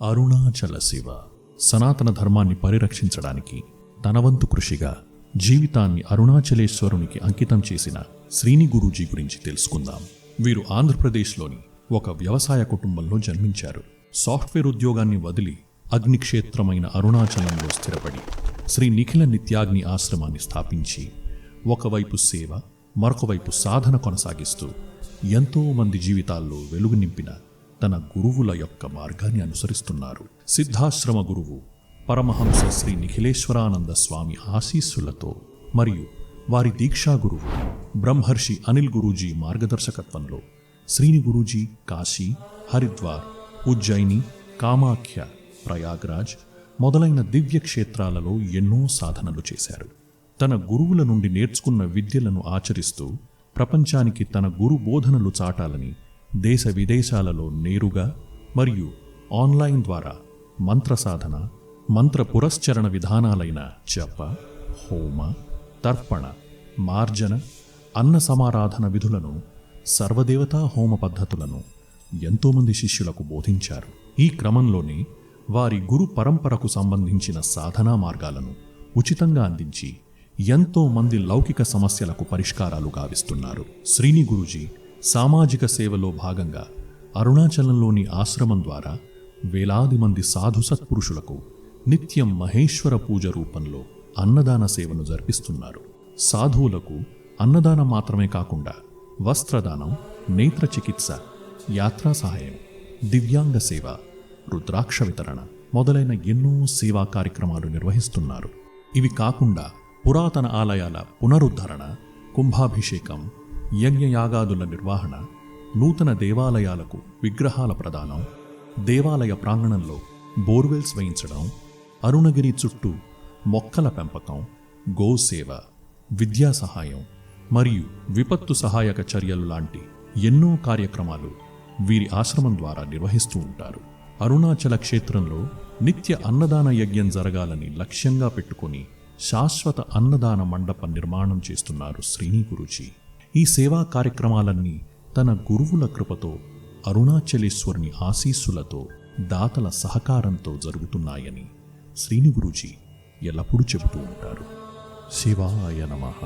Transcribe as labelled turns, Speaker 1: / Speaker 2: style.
Speaker 1: అరుణాచల శివ సనాతన ధర్మాన్ని పరిరక్షించడానికి తన వంతు కృషిగా జీవితాన్ని అరుణాచలేశ్వరునికి అంకితం చేసిన శ్రీని గురూజీ గురించి తెలుసుకుందాం. వీరు ఆంధ్రప్రదేశ్లోని ఒక వ్యవసాయ కుటుంబంలో జన్మించారు. సాఫ్ట్వేర్ ఉద్యోగాన్ని వదిలి అగ్నిక్షేత్రమైన అరుణాచలంలో స్థిరపడి శ్రీ నిఖిల నిత్యాగ్ని ఆశ్రమాన్ని స్థాపించి ఒకవైపు సేవ, మరొకవైపు సాధన కొనసాగిస్తూ ఎంతో మంది జీవితాల్లో వెలుగు నింపిన తన గురువుల యొక్క మార్గాన్ని అనుసరిస్తున్నారు. సిద్ధాశ్రమ గురువు పరమహంస శ్రీ నిఖిలేశ్వరానంద స్వామి ఆశీస్సులతో మరియు వారి దీక్షా గురువు బ్రహ్మర్షి అనిల్ గురూజీ మార్గదర్శకత్వంలో శ్రీని గురూజీ కాశీ, హరిద్వార్, ఉజ్జయిని, కామాఖ్య, ప్రయాగ్రాజ్ మొదలైన దివ్య క్షేత్రాలలో ఎన్నో సాధనలు చేశారు. తన గురువుల నుండి నేర్చుకున్న విద్యలను ఆచరిస్తూ ప్రపంచానికి తన గురు బోధనలు చాటాలని దేశ విదేశాలలో నేరుగా మరియు ఆన్లైన్ ద్వారా మంత్ర సాధన, మంత్ర పురస్చరణ విధానాలైన జప, హోమ, తర్పణ, మార్జన, అన్న సమారాధన విధులను, సర్వదేవతా హోమ పద్ధతులను ఎంతోమంది శిష్యులకు బోధించారు. ఈ క్రమంలోనే వారి గురు పరంపరకు సంబంధించిన సాధనా మార్గాలను ఉచితంగా అందించి ఎంతో మంది లౌకిక సమస్యలకు పరిష్కారాలు గావిస్తున్నారు. శ్రీని గురూజీ సామాజిక సేవలో భాగంగా అరుణాచలంలోని ఆశ్రమం ద్వారా వేలాది మంది సాధు సత్పురుషులకు నిత్యం మహేశ్వర పూజ రూపంలో అన్నదాన సేవను జరిపిస్తున్నారు. సాధువులకు అన్నదానం మాత్రమే కాకుండా వస్త్రదానం, నేత్ర చికిత్స, యాత్రా సహాయం, దివ్యాంగ సేవ, రుద్రాక్ష వితరణ మొదలైన ఎన్నో సేవా కార్యక్రమాలు నిర్వహిస్తున్నారు. ఇవి కాకుండా పురాతన ఆలయాల పునరుద్ధరణ, కుంభాభిషేకం, యజ్ఞయాగాదుల నిర్వహణ, నూతన దేవాలయాలకు విగ్రహాల ప్రదానం, దేవాలయ ప్రాంగణంలో బోర్వెల్స్ వేయించడం, అరుణగిరి చుట్టూ మొక్కల పెంపకం, గోసేవ, విద్యా సహాయం మరియు విపత్తు సహాయక చర్యలు లాంటి ఎన్నో కార్యక్రమాలు వీరి ఆశ్రమం ద్వారా నిర్వహిస్తూ ఉంటారు. అరుణాచల క్షేత్రంలో నిత్య అన్నదాన యజ్ఞం జరగాలని లక్ష్యంగా పెట్టుకుని శాశ్వత అన్నదాన మండప నిర్మాణం చేస్తున్నారు శ్రీని గురూజీ. ఈ సేవా కార్యక్రమాలన్నీ తన గురువుల కృపతో, అరుణాచలేశ్వరుని ఆశీస్సులతో, దాతల సహకారంతో జరుగుతున్నాయని శ్రీని గురూజీ ఎల్లప్పుడూ చెబుతూ ఉంటారు. శివాయ నమః.